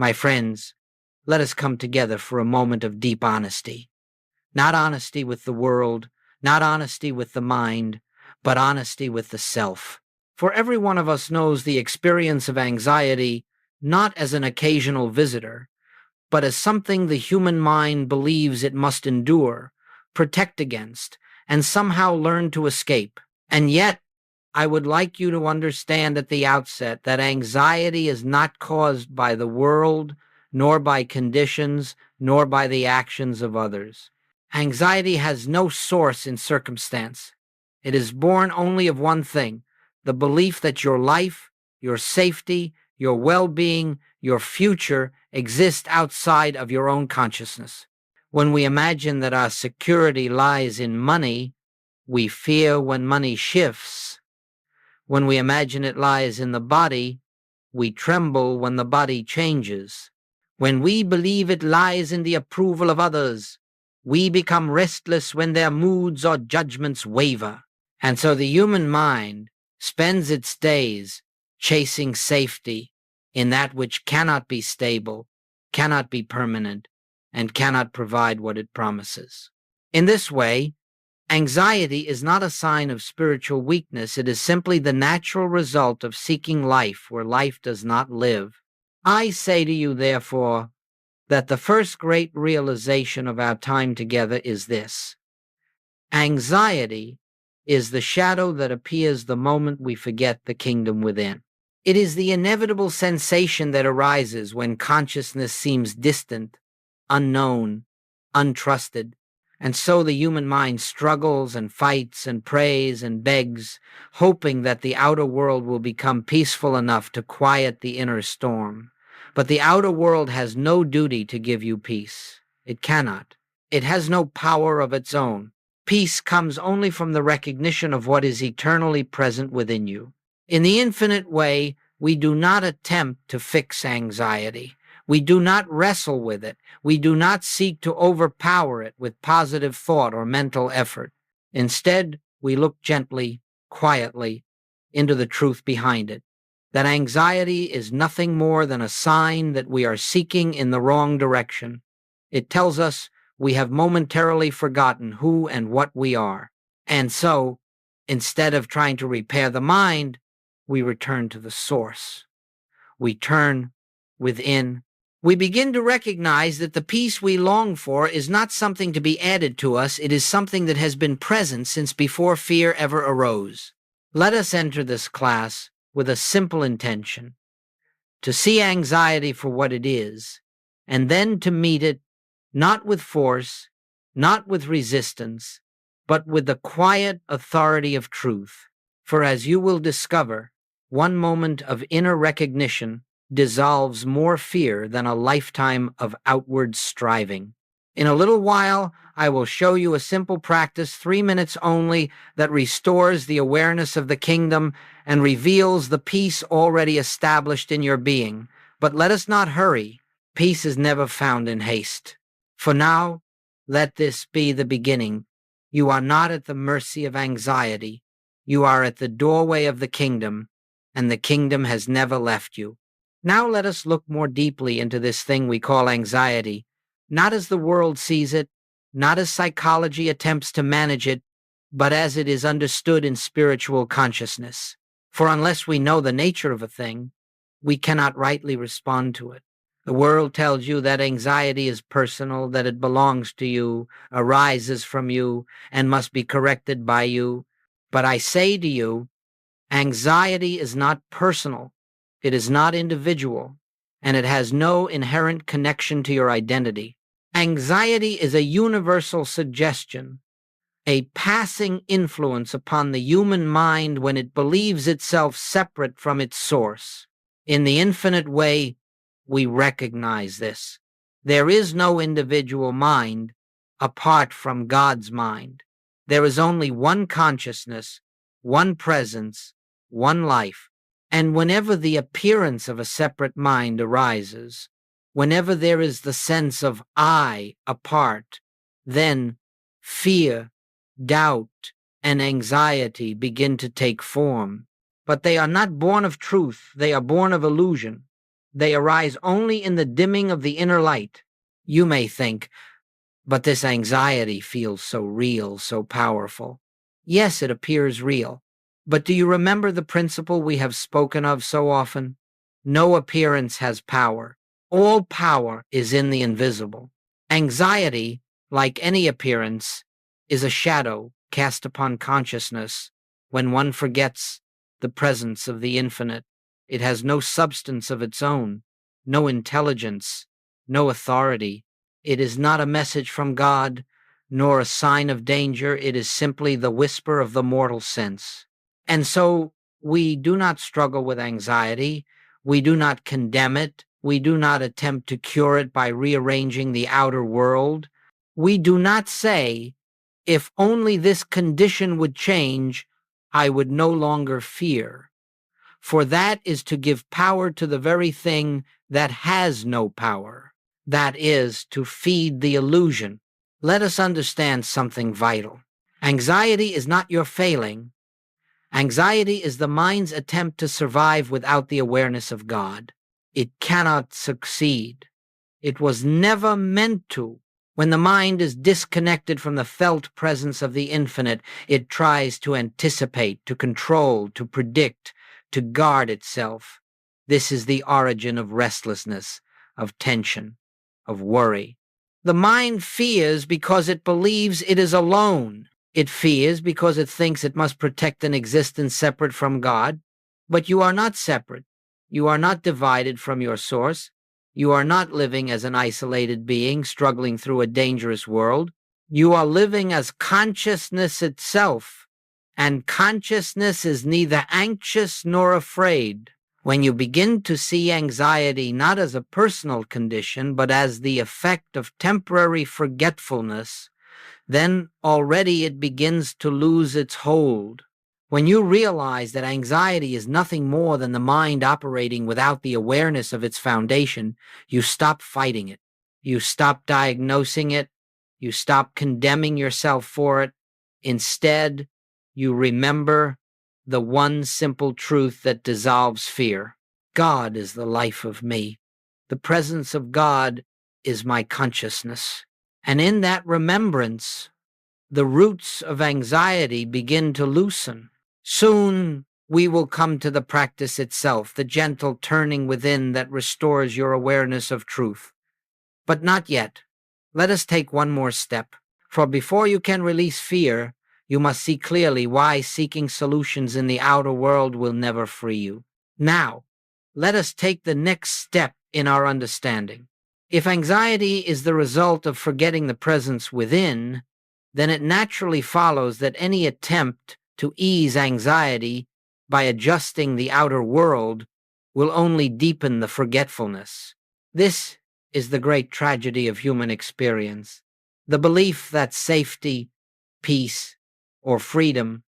My friends, let us come together for a moment of deep honesty. Not honesty with the world, not honesty with the mind, but honesty with the self. For every one of us knows the experience of anxiety not as an occasional visitor, but as something the human mind believes it must endure, protect against, and somehow learn to escape. And yet, I would like you to understand at the outset that anxiety is not caused by the world, nor by conditions, nor by the actions of others. Anxiety has no source in circumstance. It is born only of one thing: the belief that your life, your safety, your well-being, your future exist outside of your own consciousness. When we imagine that our security lies in money, we fear when money shifts. When we imagine it lies in the body, we tremble when the body changes. When we believe it lies in the approval of others, we become restless when their moods or judgments waver. And so the human mind spends its days chasing safety in that which cannot be stable, cannot be permanent, and cannot provide what it promises. In this way, anxiety is not a sign of spiritual weakness. It is simply the natural result of seeking life where life does not live. I say to you, therefore, that the first great realization of our time together is this: anxiety is the shadow that appears the moment we forget the kingdom within. It is the inevitable sensation that arises when consciousness seems distant, unknown, untrusted, and so the human mind struggles and fights and prays and begs, hoping that the outer world will become peaceful enough to quiet the inner storm. But the outer world has no duty to give you peace. It cannot. It has no power of its own. Peace comes only from the recognition of what is eternally present within you. In the infinite way, we do not attempt to fix anxiety. We do not wrestle with it. We do not seek to overpower it with positive thought or mental effort. Instead, we look gently, quietly, into the truth behind it. That anxiety is nothing more than a sign that we are seeking in the wrong direction. It tells us we have momentarily forgotten who and what we are. And so, instead of trying to repair the mind, we return to the source. We turn within. We begin to recognize that the peace we long for is not something to be added to us. It is something that has been present since before fear ever arose. Let us enter this class with a simple intention: to see anxiety for what it is, and then to meet it not with force, not with resistance, but with the quiet authority of truth. For as you will discover, one moment of inner recognition dissolves more fear than a lifetime of outward striving. In a little while, I will show you a simple practice, 3 minutes only, that restores the awareness of the kingdom and reveals the peace already established in your being. But let us not hurry. Peace is never found in haste. For now, let this be the beginning. You are not at the mercy of anxiety. You are at the doorway of the kingdom, and the kingdom has never left you. Now let us look more deeply into this thing we call anxiety, not as the world sees it, not as psychology attempts to manage it, but as it is understood in spiritual consciousness. For unless we know the nature of a thing, we cannot rightly respond to it. The world tells you that anxiety is personal, that it belongs to you, arises from you, and must be corrected by you. But I say to you, anxiety is not personal, it is not individual, and it has no inherent connection to your identity. Anxiety is a universal suggestion, a passing influence upon the human mind when it believes itself separate from its source. In the infinite way, we recognize this. There is no individual mind apart from God's mind. There is only one consciousness, one presence, one life. And whenever the appearance of a separate mind arises, whenever there is the sense of I apart, then fear, doubt, and anxiety begin to take form. But they are not born of truth, they are born of illusion. They arise only in the dimming of the inner light. You may think, but this anxiety feels so real, so powerful. Yes, it appears real. But do you remember the principle we have spoken of so often? No appearance has power. All power is in the invisible. Anxiety, like any appearance, is a shadow cast upon consciousness when one forgets the presence of the infinite. It has no substance of its own, no intelligence, no authority. It is not a message from God, nor a sign of danger. It is simply the whisper of the mortal sense. And so we do not struggle with anxiety. We do not condemn it. We do not attempt to cure it by rearranging the outer world. We do not say, if only this condition would change, I would no longer fear. For that is to give power to the very thing that has no power. That is, to feed the illusion. Let us understand something vital. Anxiety is not your failing. Anxiety is the mind's attempt to survive without the awareness of God. It cannot succeed. It was never meant to. When the mind is disconnected from the felt presence of the infinite, it tries to anticipate, to control, to predict, to guard itself. This is the origin of restlessness, of tension, of worry. The mind fears because it believes it is alone. It fears because it thinks it must protect an existence separate from God. But you are not separate. You are not divided from your source. You are not living as an isolated being struggling through a dangerous world. You are living as consciousness itself. And consciousness is neither anxious nor afraid. When you begin to see anxiety not as a personal condition, but as the effect of temporary forgetfulness, then already it begins to lose its hold. When you realize that anxiety is nothing more than the mind operating without the awareness of its foundation, you stop fighting it. You stop diagnosing it. You stop condemning yourself for it. Instead, you remember the one simple truth that dissolves fear. God is the life of me. The presence of God is my consciousness. And in that remembrance, the roots of anxiety begin to loosen. Soon we will come to the practice itself, the gentle turning within that restores your awareness of truth. But not yet. Let us take one more step. For before you can release fear, you must see clearly why seeking solutions in the outer world will never free you. Now, let us take the next step in our understanding. If anxiety is the result of forgetting the presence within, then it naturally follows that any attempt to ease anxiety by adjusting the outer world will only deepen the forgetfulness. This is the great tragedy of human experience. The belief that safety, peace, or freedom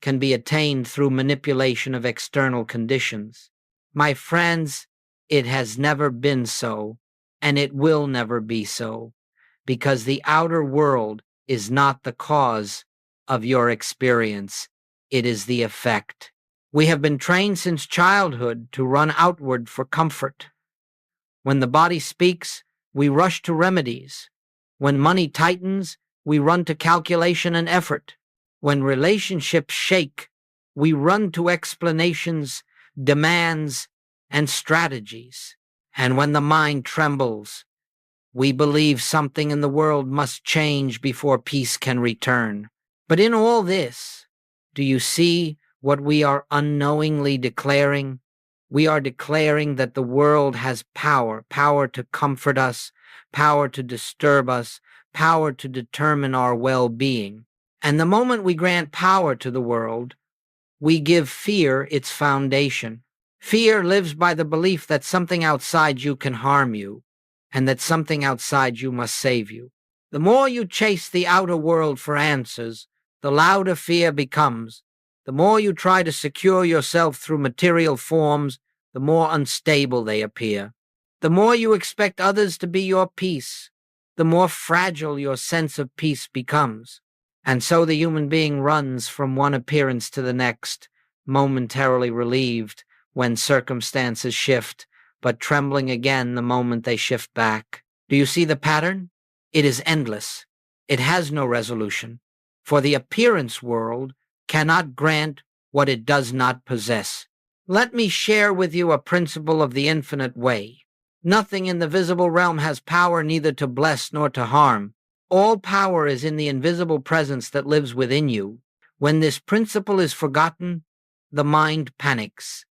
can be attained through manipulation of external conditions. My friends, it has never been so, and it will never be so, because the outer world is not the cause of your experience. It is the effect. We have been trained since childhood to run outward for comfort. When the body speaks, we rush to remedies. When money tightens, we run to calculation and effort. When relationships shake, we run to explanations, demands, and strategies. And when the mind trembles, we believe something in the world must change before peace can return. But in all this, do you see what we are unknowingly declaring? We are declaring that the world has power, power to comfort us, power to disturb us, power to determine our well-being. And the moment we grant power to the world, we give fear its foundation. Fear lives by the belief that something outside you can harm you, and that something outside you must save you. The more you chase the outer world for answers, the louder fear becomes. The more you try to secure yourself through material forms, the more unstable they appear. The more you expect others to be your peace, the more fragile your sense of peace becomes. And so the human being runs from one appearance to the next, momentarily relieved when circumstances shift, but trembling again the moment they shift back. Do you see the pattern? It is endless. It has no resolution, for the appearance world cannot grant what it does not possess. Let me share with you a principle of the infinite way. Nothing in the visible realm has power neither to bless nor to harm. All power is in the invisible presence that lives within you. When this principle is forgotten, the mind panics.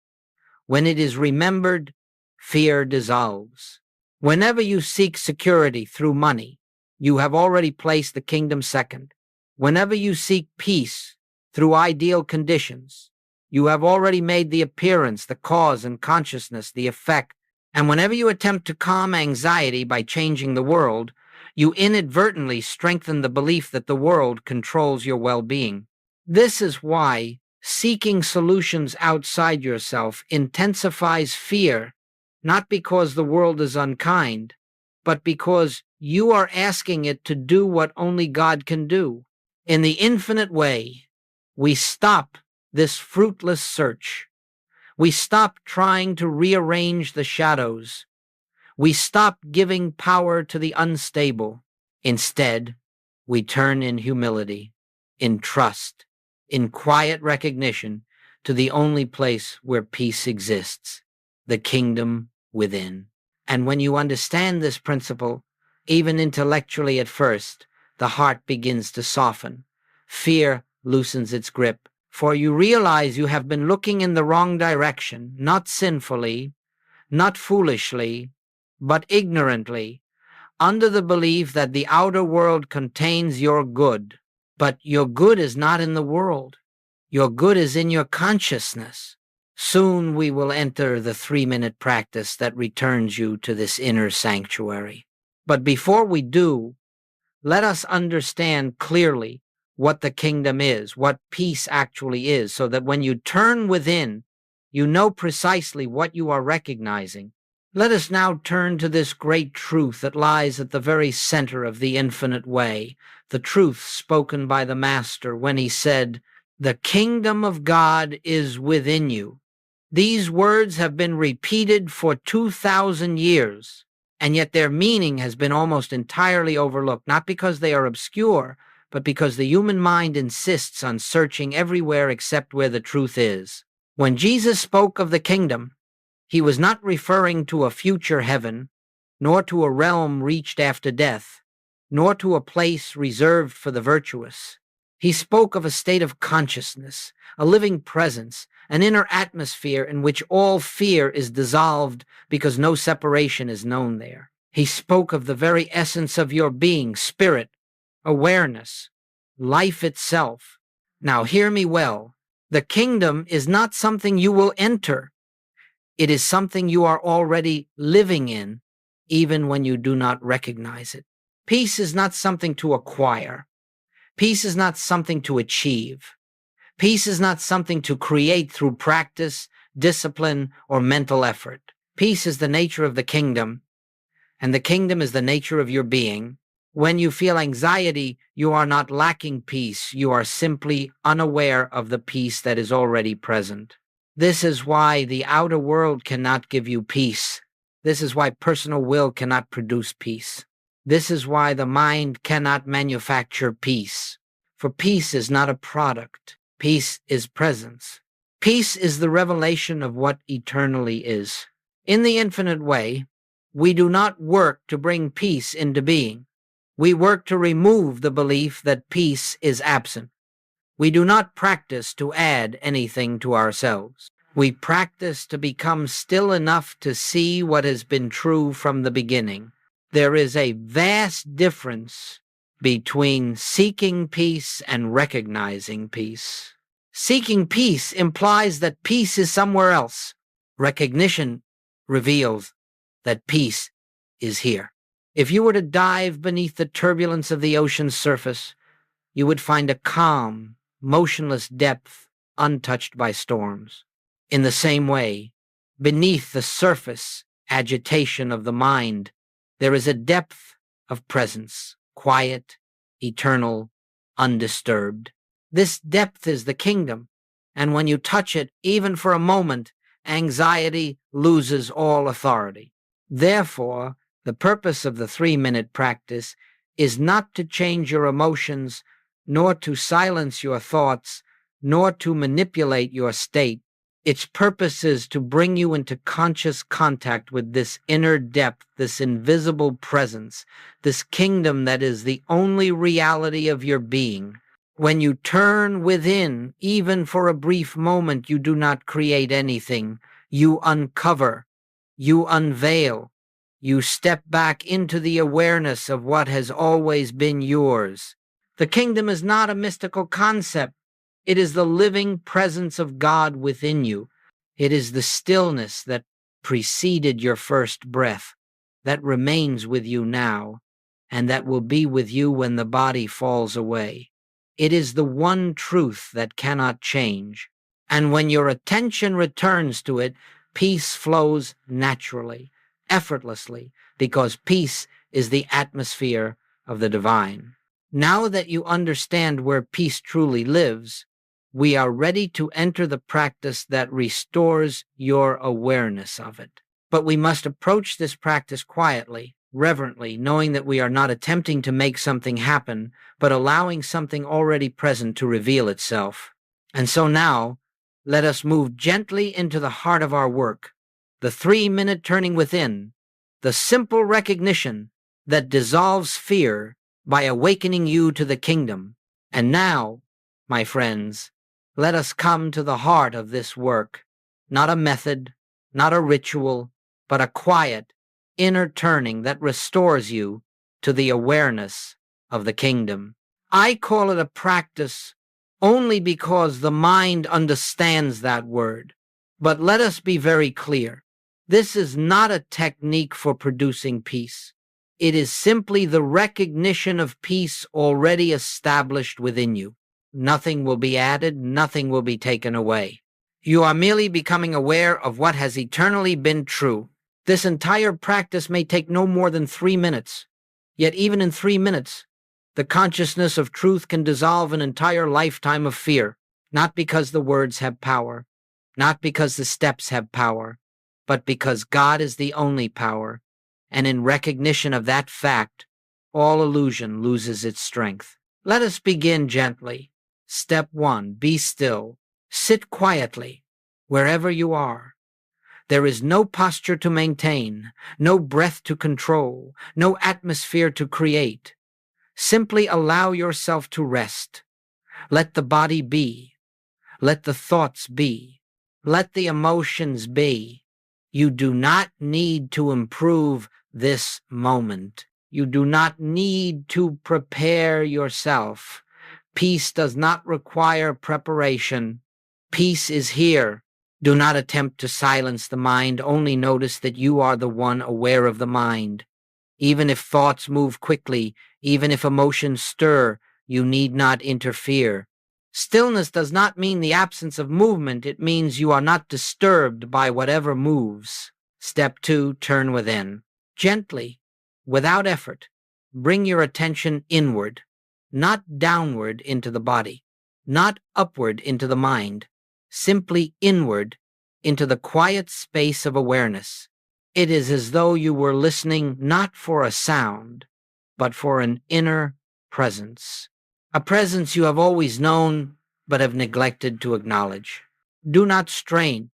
When it is remembered, fear dissolves. Whenever you seek security through money, you have already placed the kingdom second. Whenever you seek peace through ideal conditions, you have already made the appearance, the cause, and consciousness the effect. And whenever you attempt to calm anxiety by changing the world, you inadvertently strengthen the belief that the world controls your well-being. This is why seeking solutions outside yourself intensifies fear, not because the world is unkind, but because you are asking it to do what only God can do. In the infinite way, we stop this fruitless search. We stop trying to rearrange the shadows. We stop giving power to the unstable. Instead, we turn in humility, in trust, in quiet recognition to the only place where peace exists, the kingdom within. And when you understand this principle, even intellectually at first, the heart begins to soften. Fear loosens its grip, for you realize you have been looking in the wrong direction, not sinfully, not foolishly, but ignorantly, under the belief that the outer world contains your good. But your good is not in the world. Your good is in your consciousness. Soon we will enter the 3-minute practice that returns you to this inner sanctuary. But before we do, let us understand clearly what the kingdom is, what peace actually is, so that when you turn within, you know precisely what you are recognizing. Let us now turn to this great truth that lies at the very center of the infinite way, the truth spoken by the Master when he said, "The kingdom of God is within you." These words have been repeated for 2,000 years, and yet their meaning has been almost entirely overlooked, not because they are obscure, but because the human mind insists on searching everywhere except where the truth is. When Jesus spoke of the kingdom, he was not referring to a future heaven, nor to a realm reached after death, nor to a place reserved for the virtuous. He spoke of a state of consciousness, a living presence, an inner atmosphere in which all fear is dissolved because no separation is known there. He spoke of the very essence of your being, spirit, awareness, life itself. Now hear me well. The kingdom is not something you will enter. It is something you are already living in, even when you do not recognize it. Peace is not something to acquire. Peace is not something to achieve. Peace is not something to create through practice, discipline, or mental effort. Peace is the nature of the kingdom, and the kingdom is the nature of your being. When you feel anxiety, you are not lacking peace. You are simply unaware of the peace that is already present. This is why the outer world cannot give you peace. This is why personal will cannot produce peace. This is why the mind cannot manufacture peace. For peace is not a product. Peace is presence. Peace is the revelation of what eternally is. In the infinite way, we do not work to bring peace into being. We work to remove the belief that peace is absent. We do not practice to add anything to ourselves. We practice to become still enough to see what has been true from the beginning. There is a vast difference between seeking peace and recognizing peace. Seeking peace implies that peace is somewhere else. Recognition reveals that peace is here. If you were to dive beneath the turbulence of the ocean's surface, you would find a calm, motionless depth untouched by storms. In the same way, beneath the surface agitation of the mind, there is a depth of presence, quiet, eternal, undisturbed. This depth is the kingdom, and when you touch it, even for a moment, anxiety loses all authority. Therefore, the purpose of the 3-minute practice is not to change your emotions, nor to silence your thoughts, nor to manipulate your state. Its purpose is to bring you into conscious contact with this inner depth, this invisible presence, this kingdom that is the only reality of your being. When you turn within, even for a brief moment, you do not create anything. You uncover, you unveil, you step back into the awareness of what has always been yours. The kingdom is not a mystical concept. It is the living presence of God within you. It is the stillness that preceded your first breath, that remains with you now, and that will be with you when the body falls away. It is the one truth that cannot change. And when your attention returns to it, peace flows naturally, effortlessly, because peace is the atmosphere of the divine. Now that you understand where peace truly lives, we are ready to enter the practice that restores your awareness of it. But we must approach this practice quietly, reverently, knowing that we are not attempting to make something happen, but allowing something already present to reveal itself. And so now, let us move gently into the heart of our work, the 3-minute turning within, the simple recognition that dissolves fear by awakening you to the kingdom. And now, my friends, let us come to the heart of this work, not a method, not a ritual, but a quiet, inner turning that restores you to the awareness of the kingdom. I call it a practice only because the mind understands that word. But let us be very clear. This is not a technique for producing peace. It is simply the recognition of peace already established within you. Nothing will be added, nothing will be taken away. You are merely becoming aware of what has eternally been true. This entire practice may take no more than 3 minutes. Yet even in 3 minutes, the consciousness of truth can dissolve an entire lifetime of fear, not because the words have power, not because the steps have power, but because God is the only power, and in recognition of that fact, all illusion loses its strength. Let us begin gently. Step 1, be still. Sit quietly, wherever you are. There is no posture to maintain, no breath to control, no atmosphere to create. Simply allow yourself to rest. Let the body be. Let the thoughts be. Let the emotions be. You do not need to improve this moment. You do not need to prepare yourself. Peace does not require preparation. Peace is here. Do not attempt to silence the mind. Only notice that you are the one aware of the mind. Even if thoughts move quickly, even if emotions stir, you need not interfere. Stillness does not mean the absence of movement. It means you are not disturbed by whatever moves. Step 2, turn within. Gently, without effort, bring your attention inward, not downward into the body, not upward into the mind, simply inward into the quiet space of awareness. It is as though you were listening not for a sound, but for an inner presence. A presence you have always known, but have neglected to acknowledge. Do not strain.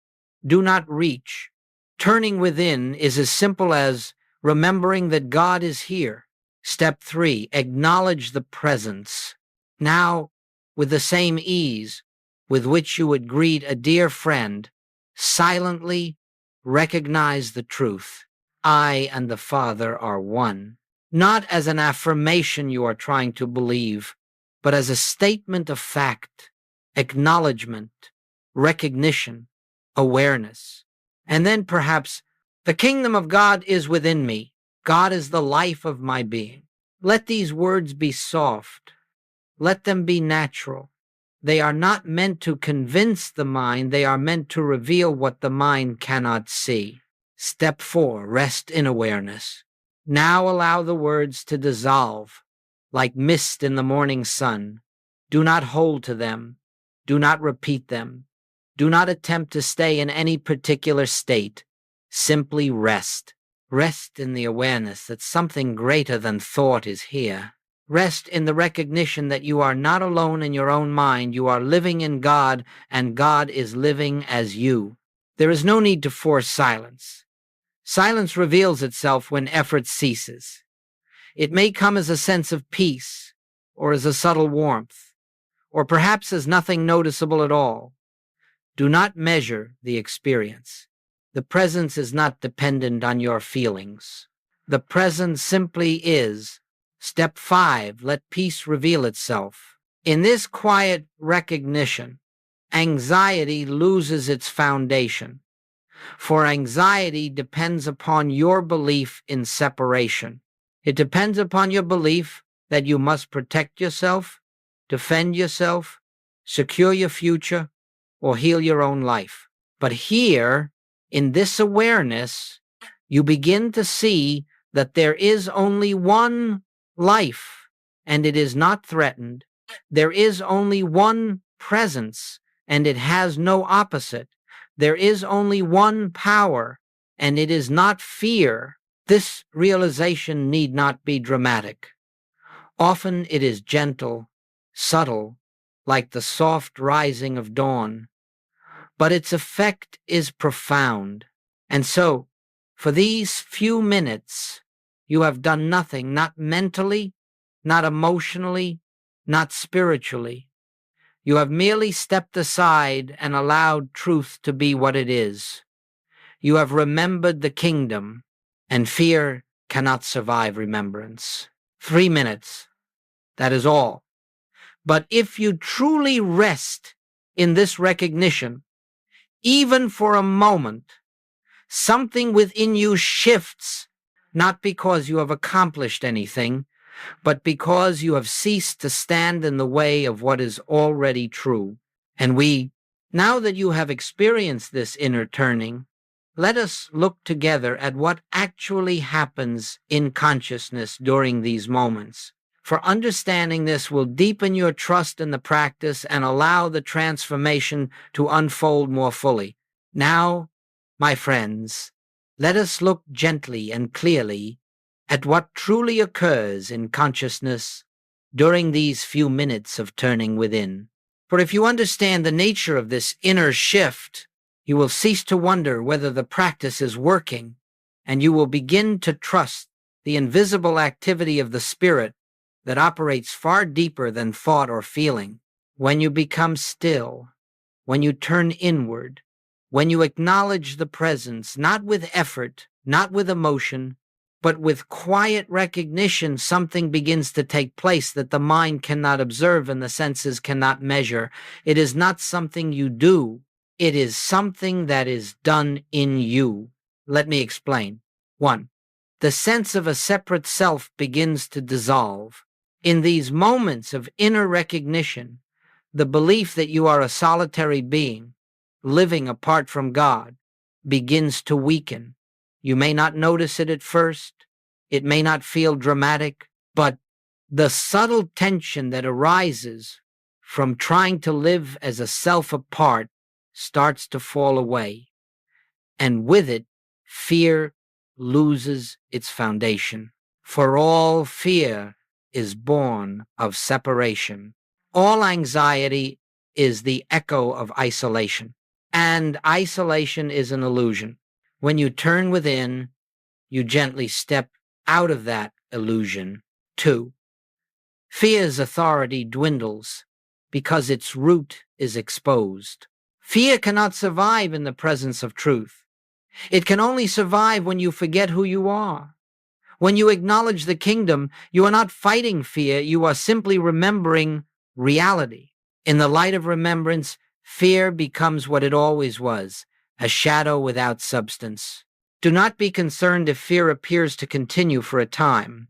Do not reach. Turning within is as simple as remembering that God is here. Step 3, acknowledge the presence. Now, with the same ease with which you would greet a dear friend, silently recognize the truth. I and the Father are one. Not as an affirmation you are trying to believe, but as a statement of fact, acknowledgement, recognition, awareness. And then perhaps, the kingdom of God is within me. God is the life of my being. Let these words be soft. Let them be natural. They are not meant to convince the mind. They are meant to reveal what the mind cannot see. Step 4, rest in awareness. Now allow the words to dissolve, like mist in the morning sun. Do not hold to them. Do not repeat them. Do not attempt to stay in any particular state. Simply rest. Rest in the awareness that something greater than thought is here. Rest in the recognition that you are not alone in your own mind. You are living in God, and God is living as you. There is no need to force silence. Silence reveals itself when effort ceases. It may come as a sense of peace, or as a subtle warmth, or perhaps as nothing noticeable at all. Do not measure the experience. The presence is not dependent on your feelings. The presence simply is. Step 5, let peace reveal itself. In this quiet recognition, anxiety loses its foundation, for anxiety depends upon your belief in separation. It depends upon your belief that you must protect yourself, defend yourself, secure your future, or heal your own life. But here, in this awareness, you begin to see that there is only one life, and it is not threatened. There is only one presence, and it has no opposite. There is only one power, and it is not fear. This realization need not be dramatic. Often it is gentle, subtle, like the soft rising of dawn, but its effect is profound. And so, for these few minutes, you have done nothing, not mentally, not emotionally, not spiritually. You have merely stepped aside and allowed truth to be what it is. You have remembered the kingdom, and fear cannot survive remembrance. 3 minutes, that is all. But if you truly rest in this recognition, even for a moment, something within you shifts, not because you have accomplished anything, but because you have ceased to stand in the way of what is already true. And now that you have experienced this inner turning, let us look together at what actually happens in consciousness during these moments. For understanding this will deepen your trust in the practice and allow the transformation to unfold more fully. Now, my friends, let us look gently and clearly at what truly occurs in consciousness during these few minutes of turning within. For if you understand the nature of this inner shift, you will cease to wonder whether the practice is working, and you will begin to trust the invisible activity of the spirit that operates far deeper than thought or feeling. When you become still, when you turn inward, when you acknowledge the presence, not with effort, not with emotion, but with quiet recognition, something begins to take place that the mind cannot observe and the senses cannot measure. It is not something you do. It is something that is done in you. Let me explain. 1. The sense of a separate self begins to dissolve. In these moments of inner recognition, the belief that you are a solitary being, living apart from God, begins to weaken. You may not notice it at first. It may not feel dramatic, but the subtle tension that arises from trying to live as a self apart starts to fall away. And with it, fear loses its foundation. For all fear is born of separation. All anxiety is the echo of isolation. And isolation is an illusion. When you turn within, you gently step out of that illusion. 2. Fear's authority dwindles because its root is exposed. Fear cannot survive in the presence of truth. It can only survive when you forget who you are. When you acknowledge the kingdom, you are not fighting fear, you are simply remembering reality. In the light of remembrance, fear becomes what it always was, a shadow without substance. Do not be concerned if fear appears to continue for a time.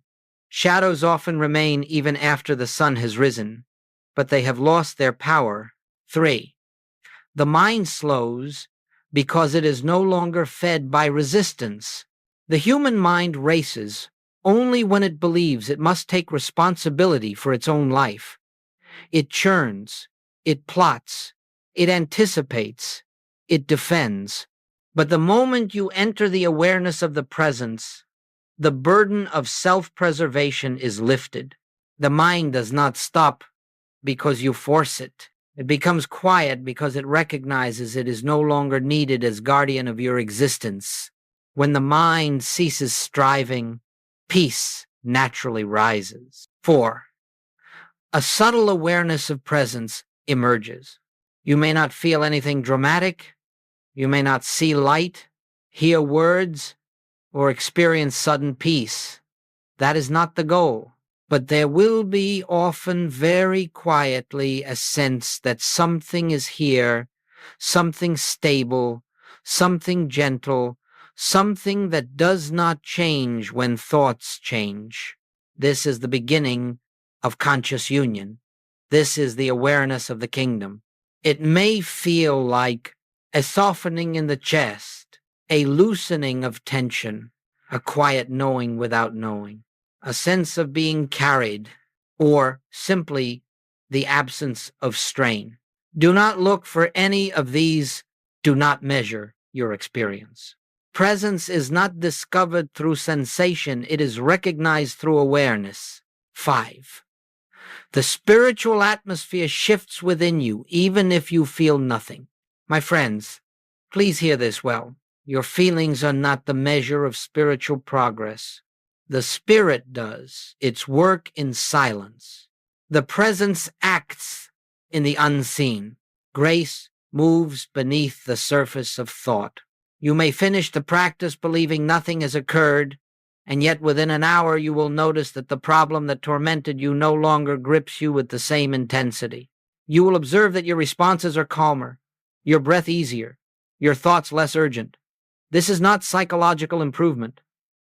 Shadows often remain even after the sun has risen, but they have lost their power. 3. The mind slows because it is no longer fed by resistance. The human mind races only when it believes it must take responsibility for its own life. It churns, it plots, It anticipates. It defends. But the moment you enter the awareness of the presence, the burden of self-preservation is lifted. The mind does not stop because you force it. It becomes quiet because it recognizes it is no longer needed as guardian of your existence. When the mind ceases striving, peace naturally rises. 4. A subtle awareness of presence emerges. You may not feel anything dramatic. You may not see light, hear words, or experience sudden peace. That is not the goal. But there will be often very quietly a sense that something is here, something stable, something gentle, something that does not change when thoughts change. This is the beginning of conscious union. This is the awareness of the kingdom. It may feel like a softening in the chest, a loosening of tension, a quiet knowing without knowing, a sense of being carried, or simply the absence of strain. Do not look for any of these. Do not measure your experience. Presence is not discovered through sensation. It is recognized through awareness. 5. The spiritual atmosphere shifts within you, even if you feel nothing. My friends, please hear this well. Your feelings are not the measure of spiritual progress. The Spirit does its work in silence. The presence acts in the unseen. Grace moves beneath the surface of thought. You may finish the practice believing nothing has occurred, and yet within an hour you will notice that the problem that tormented you no longer grips you with the same intensity. You will observe that your responses are calmer, your breath easier, your thoughts less urgent. This is not psychological improvement.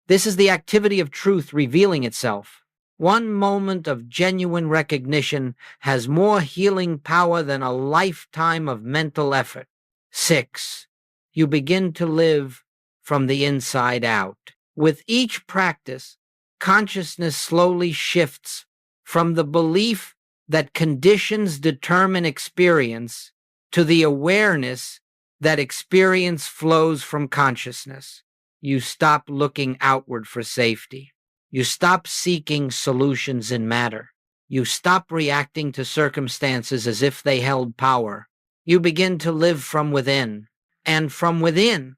This is the activity of truth revealing itself. One moment of genuine recognition has more healing power than a lifetime of mental effort. 6. You begin to live from the inside out. With each practice, consciousness slowly shifts from the belief that conditions determine experience to the awareness that experience flows from consciousness. You stop looking outward for safety. You stop seeking solutions in matter. You stop reacting to circumstances as if they held power. You begin to live from within. And from within,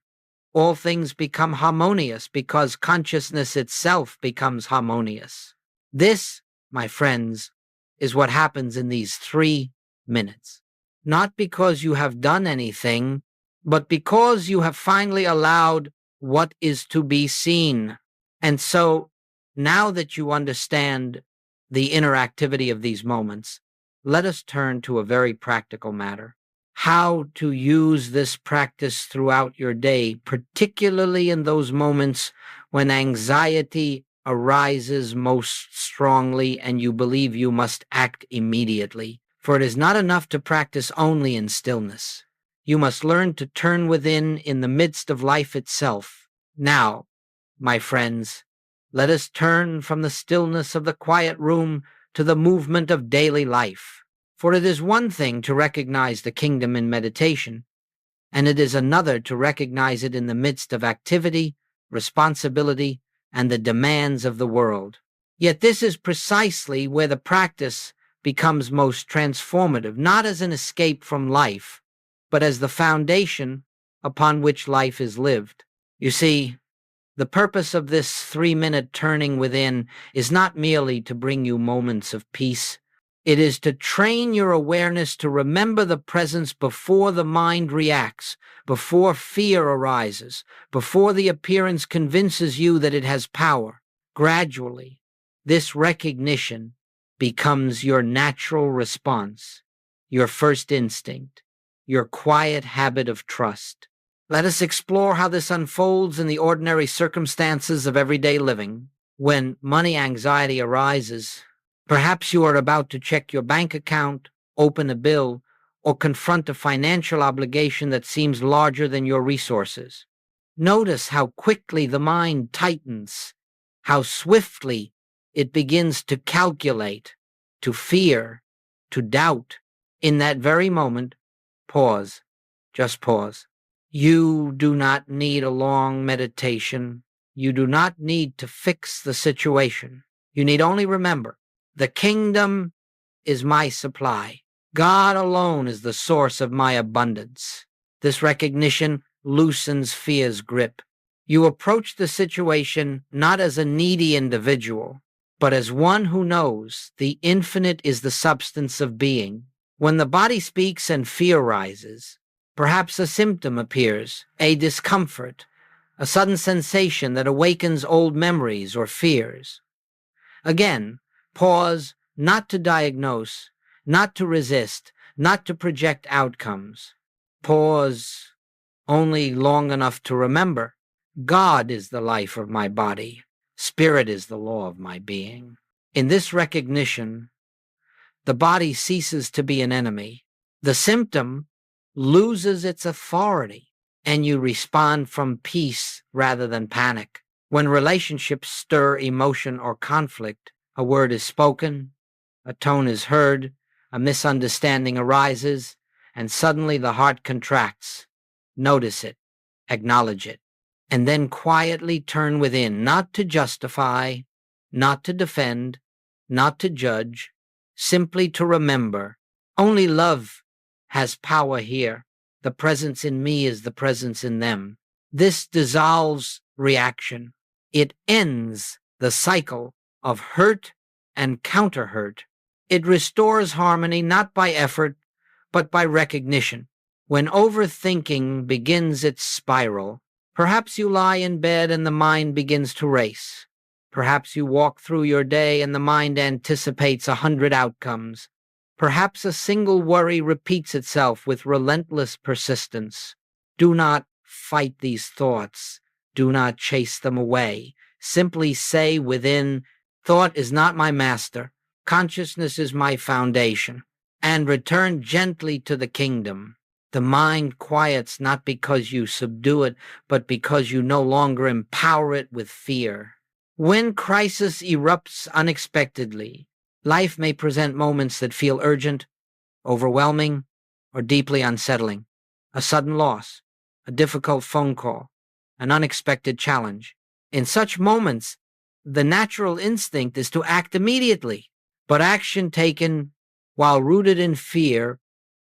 all things become harmonious because consciousness itself becomes harmonious. This, my friends, is what happens in these 3 minutes. Not because you have done anything, but because you have finally allowed what is to be seen. And so, now that you understand the interactivity of these moments, let us turn to a very practical matter. How to use this practice throughout your day, particularly in those moments when anxiety arises most strongly and you believe you must act immediately. For it is not enough to practice only in stillness. You must learn to turn within in the midst of life itself. Now, my friends, let us turn from the stillness of the quiet room to the movement of daily life. For it is one thing to recognize the kingdom in meditation, and it is another to recognize it in the midst of activity, responsibility, and the demands of the world. Yet this is precisely where the practice becomes most transformative, not as an escape from life, but as the foundation upon which life is lived. You see, the purpose of this 3-minute turning within is not merely to bring you moments of peace. It is to train your awareness to remember the presence before the mind reacts, before fear arises, before the appearance convinces you that it has power. Gradually, this recognition becomes your natural response, your first instinct, your quiet habit of trust. Let us explore how this unfolds in the ordinary circumstances of everyday living. When money anxiety arises, perhaps you are about to check your bank account, open a bill, or confront a financial obligation that seems larger than your resources. Notice how quickly the mind tightens, how swiftly it begins to calculate, to fear, to doubt. In that very moment, Pause. Just pause. You do not need a long meditation. You do not need to fix the situation. You need only remember, the kingdom is my supply. God alone is the source of my abundance. This recognition loosens fear's grip. You approach the situation not as a needy individual, but as one who knows the infinite is the substance of being. When the body speaks and fear rises, perhaps a symptom appears, a discomfort, a sudden sensation that awakens old memories or fears. Again, pause, not to diagnose, not to resist, not to project outcomes. Pause only long enough to remember, God is the life of my body. Spirit is the law of my being. In this recognition, the body ceases to be an enemy. The symptom loses its authority, and you respond from peace rather than panic. When relationships stir emotion or conflict, a word is spoken, a tone is heard, a misunderstanding arises, and suddenly the heart contracts. Notice it, acknowledge it, and then quietly turn within, not to justify, not to defend, not to judge, simply to remember. Only love has power here. The presence in me is the presence in them. This dissolves reaction. It ends the cycle of hurt and counter-hurt. It restores harmony not by effort, but by recognition. When overthinking begins its spiral, perhaps you lie in bed and the mind begins to race. Perhaps you walk through your day and the mind anticipates 100 outcomes. Perhaps a single worry repeats itself with relentless persistence. Do not fight these thoughts. Do not chase them away. Simply say within, thought is not my master. Consciousness is my foundation. And return gently to the kingdom. The mind quiets not because you subdue it, but because you no longer empower it with fear. When crisis erupts unexpectedly, life may present moments that feel urgent, overwhelming, or deeply unsettling. A sudden loss, a difficult phone call, an unexpected challenge. In such moments, the natural instinct is to act immediately, but action taken while rooted in fear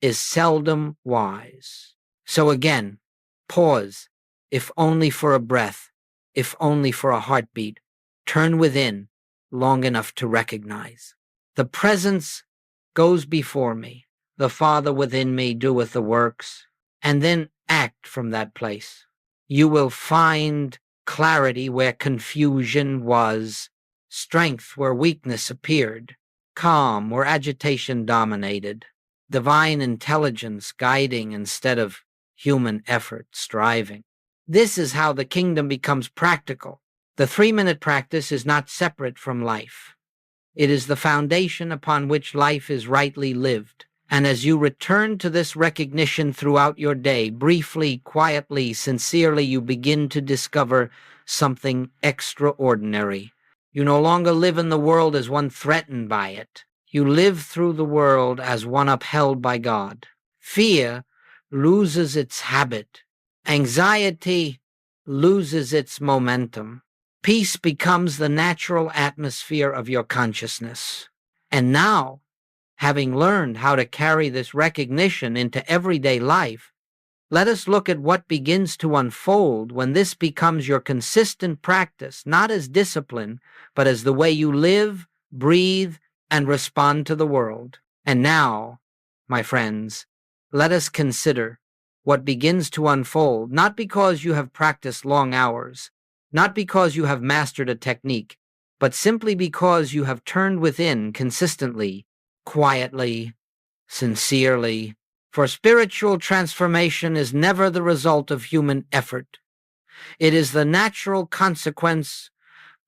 is seldom wise. So again, pause, if only for a breath, if only for a heartbeat. Turn within long enough to recognize. The presence goes before me. The Father within me doeth the works, and then act from that place. You will find clarity where confusion was, strength where weakness appeared, calm where agitation dominated, divine intelligence guiding instead of human effort striving. This is how the kingdom becomes practical. The 3-minute practice is not separate from life. It is the foundation upon which life is rightly lived. And as you return to this recognition throughout your day, briefly, quietly, sincerely, you begin to discover something extraordinary. You no longer live in the world as one threatened by it. You live through the world as one upheld by God. Fear loses its habit. Anxiety loses its momentum. Peace becomes the natural atmosphere of your consciousness. And now, having learned how to carry this recognition into everyday life, let us look at what begins to unfold when this becomes your consistent practice, not as discipline, but as the way you live, breathe, and respond to the world. And now, my friends, let us consider what begins to unfold, not because you have practiced long hours, not because you have mastered a technique, but simply because you have turned within consistently, quietly, sincerely. For spiritual transformation is never the result of human effort. It is the natural consequence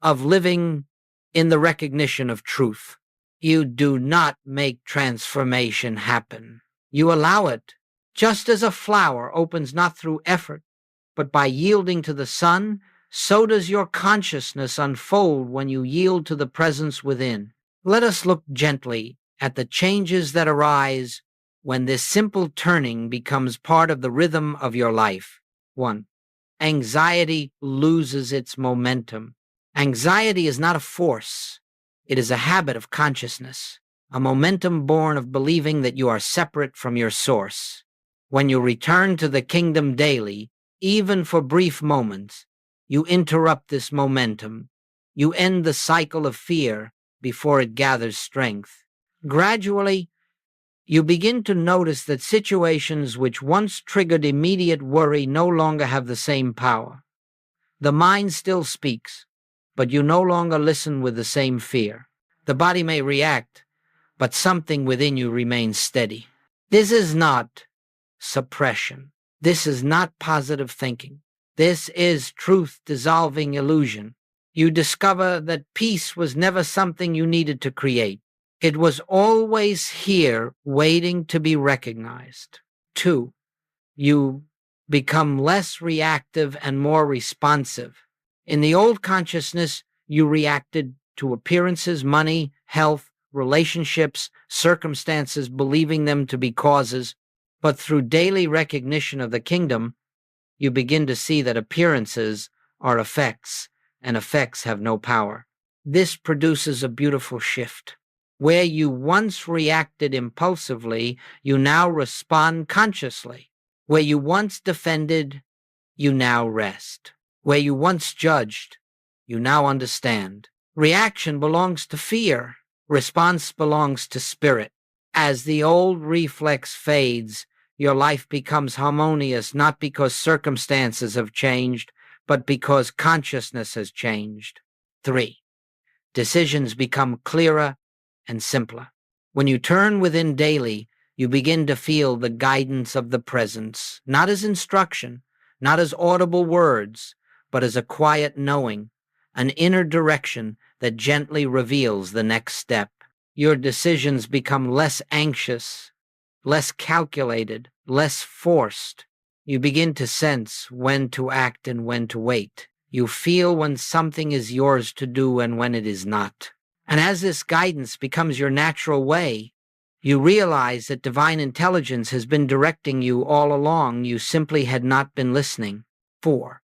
of living in the recognition of truth. You do not make transformation happen. You allow it, just as a flower opens not through effort, but by yielding to the sun. So does your consciousness unfold when you yield to the presence within. Let us look gently at the changes that arise when this simple turning becomes part of the rhythm of your life. 1. Anxiety loses its momentum. Anxiety is not a force. It is a habit of consciousness, a momentum born of believing that you are separate from your source. When you return to the kingdom daily, even for brief moments, you interrupt this momentum. You end the cycle of fear before it gathers strength. Gradually, you begin to notice that situations which once triggered immediate worry no longer have the same power. The mind still speaks, but you no longer listen with the same fear. The body may react, but something within you remains steady. This is not suppression. This is not positive thinking. This is truth dissolving illusion. You discover that peace was never something you needed to create. It was always here, waiting to be recognized. 2. You become less reactive and more responsive. In the old consciousness, you reacted to appearances, money, health, relationships, circumstances, believing them to be causes. But through daily recognition of the kingdom, you begin to see that appearances are effects, and effects have no power. This produces a beautiful shift. Where you once reacted impulsively, you now respond consciously. Where you once defended, you now rest. Where you once judged, you now understand. Reaction belongs to fear. Response belongs to spirit. As the old reflex fades, your life becomes harmonious not because circumstances have changed, but because consciousness has changed. 3. Decisions become clearer and simpler. When you turn within daily, you begin to feel the guidance of the presence, not as instruction, not as audible words, but as a quiet knowing, an inner direction that gently reveals the next step. Your decisions become less anxious, less calculated, less forced. You begin to sense when to act and when to wait. You feel when something is yours to do and when it is not. And as this guidance becomes your natural way, you realize that divine intelligence has been directing you all along. You simply had not been listening. 4.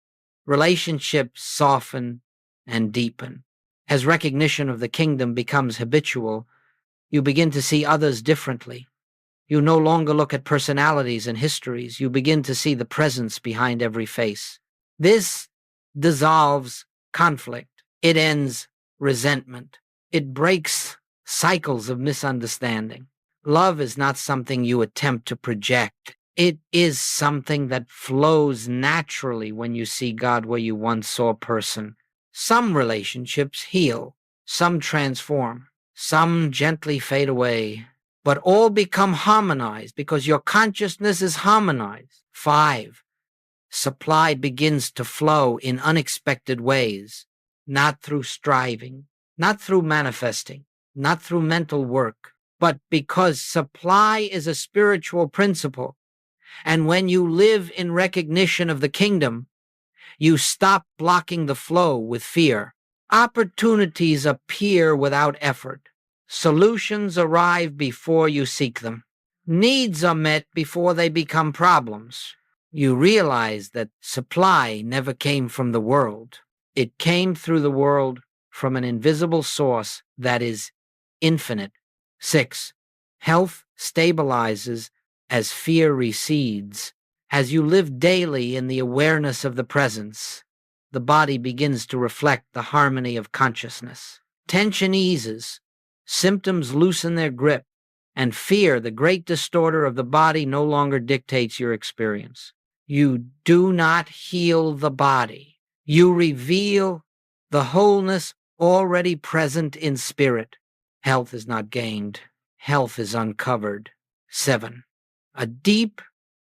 Relationships soften and deepen. As recognition of the kingdom becomes habitual, you begin to see others differently. You no longer look at personalities and histories. You begin to see the presence behind every face. This dissolves conflict. It ends resentment. It breaks cycles of misunderstanding. Love is not something you attempt to project. It is something that flows naturally when you see God where you once saw a person. Some relationships heal, some transform, some gently fade away, but all become harmonized because your consciousness is harmonized. 5. Supply begins to flow in unexpected ways, not through striving, not through manifesting, not through mental work, but because supply is a spiritual principle. And when you live in recognition of the kingdom, you stop blocking the flow with fear. Opportunities appear without effort. Solutions arrive before you seek them. Needs are met before they become problems. You realize that supply never came from the world. It came through the world from an invisible source that is infinite. 6. Health stabilizes as fear recedes. As you live daily in the awareness of the presence, the body begins to reflect the harmony of consciousness. Tension eases, symptoms loosen their grip, and fear, the great distorter of the body, no longer dictates your experience. You do not heal the body. You reveal the wholeness already present in spirit. Health is not gained. Health is uncovered. 7. A deep,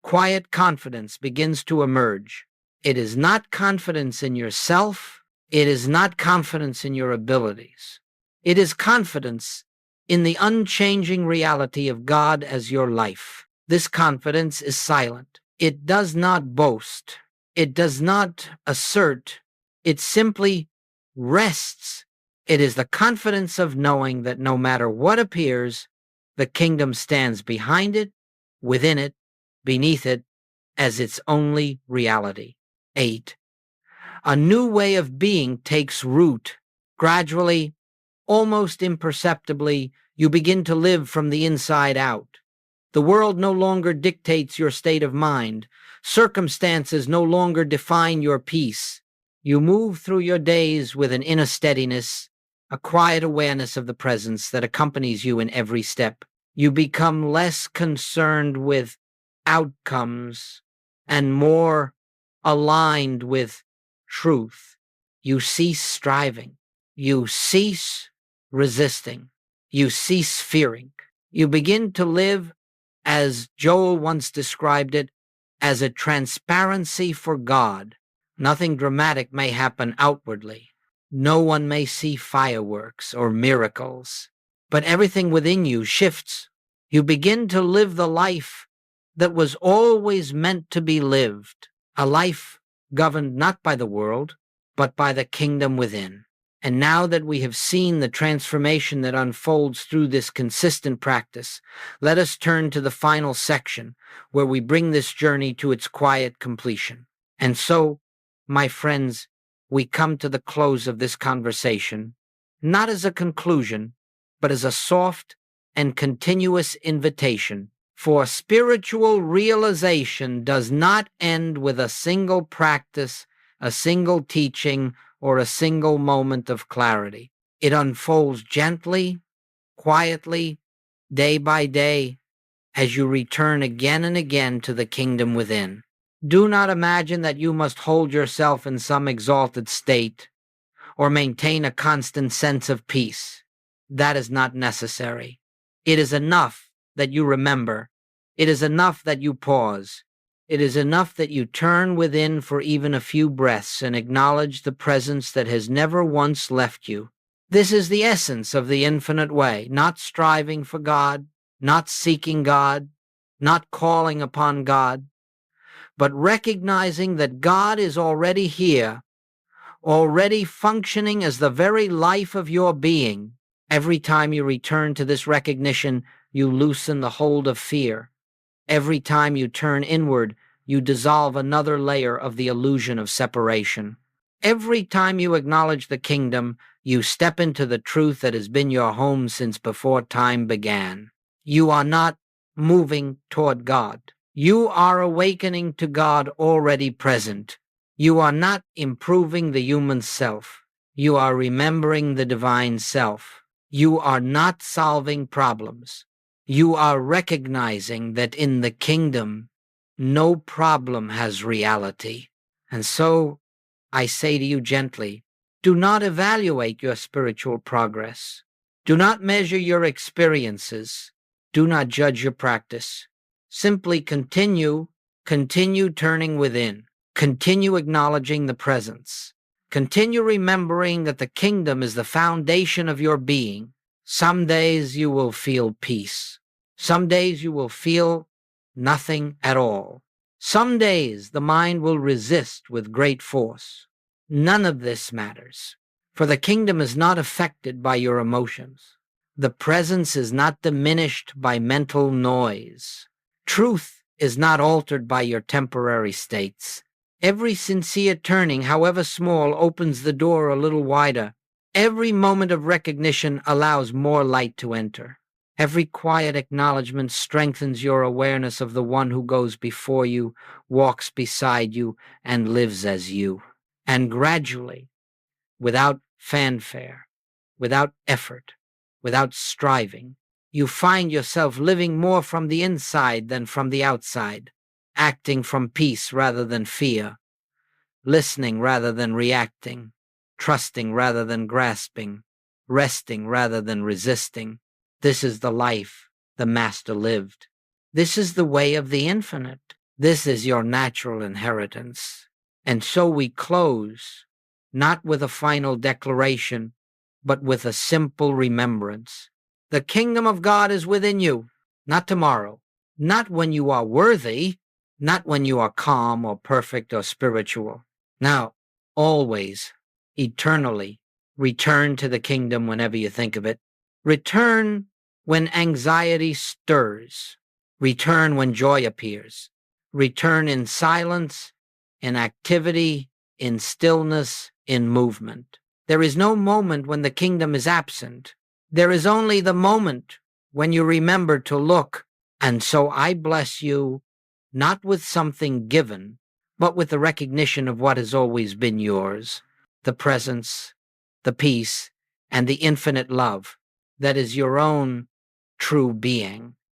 quiet confidence begins to emerge. It is not confidence in yourself. It is not confidence in your abilities. It is confidence in the unchanging reality of God as your life. This confidence is silent. It does not boast. It does not assert. It simply rests. It is the confidence of knowing that no matter what appears, the kingdom stands behind it within it, beneath it, as its only reality. 8. A new way of being takes root. Gradually, almost imperceptibly, you begin to live from the inside out. The world no longer dictates your state of mind. Circumstances no longer define your peace. You move through your days with an inner steadiness, a quiet awareness of the presence that accompanies you in every step. You become less concerned with outcomes and more aligned with truth. You cease striving. You cease resisting. You cease fearing. You begin to live, as Joel once described it, as a transparency for God. Nothing dramatic may happen outwardly. No one may see fireworks or miracles, but everything within you shifts. You begin to live the life that was always meant to be lived, a life governed not by the world, but by the kingdom within. And now that we have seen the transformation that unfolds through this consistent practice, let us turn to the final section where we bring this journey to its quiet completion. And so, my friends, we come to the close of this conversation, not as a conclusion, but as a soft and continuous invitation. For spiritual realization does not end with a single practice, a single teaching, or a single moment of clarity. It unfolds gently, quietly, day by day, as you return again and again to the kingdom within. Do not imagine that you must hold yourself in some exalted state or maintain a constant sense of peace. That is not necessary. It is enough that you remember. It is enough that you pause. It is enough that you turn within for even a few breaths and acknowledge the presence that has never once left you. This is the essence of the infinite way, not striving for God, not seeking God, not calling upon God, but recognizing that God is already here, already functioning as the very life of your being. Every time you return to this recognition, you loosen the hold of fear. Every time you turn inward, you dissolve another layer of the illusion of separation. Every time you acknowledge the kingdom, you step into the truth that has been your home since before time began. You are not moving toward God. You are awakening to God already present. You are not improving the human self. You are remembering the divine self. You are not solving problems. You are recognizing that in the kingdom, no problem has reality. And so, I say to you gently, do not evaluate your spiritual progress. Do not measure your experiences. Do not judge your practice. Simply continue turning within. Continue acknowledging the presence. Continue remembering that the kingdom is the foundation of your being. Some days you will feel peace. Some days you will feel nothing at all. Some days the mind will resist with great force. None of this matters, for the kingdom is not affected by your emotions. The presence is not diminished by mental noise. Truth is not altered by your temporary states. Every sincere turning, however small, opens the door a little wider. Every moment of recognition allows more light to enter. Every quiet acknowledgement strengthens your awareness of the one who goes before you, walks beside you, and lives as you. And gradually, without fanfare, without effort, without striving, you find yourself living more from the inside than from the outside, acting from peace rather than fear, listening rather than reacting, trusting rather than grasping, resting rather than resisting. This is the life the Master lived. This is the way of the infinite. This is your natural inheritance. And so we close, not with a final declaration, but with a simple remembrance. The kingdom of God is within you, not tomorrow, not when you are worthy, not when you are calm or perfect or spiritual. Now, always, eternally, return to the kingdom whenever you think of it. Return when anxiety stirs. Return when joy appears. Return in silence, in activity, in stillness, in movement. There is no moment when the kingdom is absent. There is only the moment when you remember to look. And so I bless you, not with something given, but with the recognition of what has always been yours, the presence, the peace, and the infinite love that is your own true being.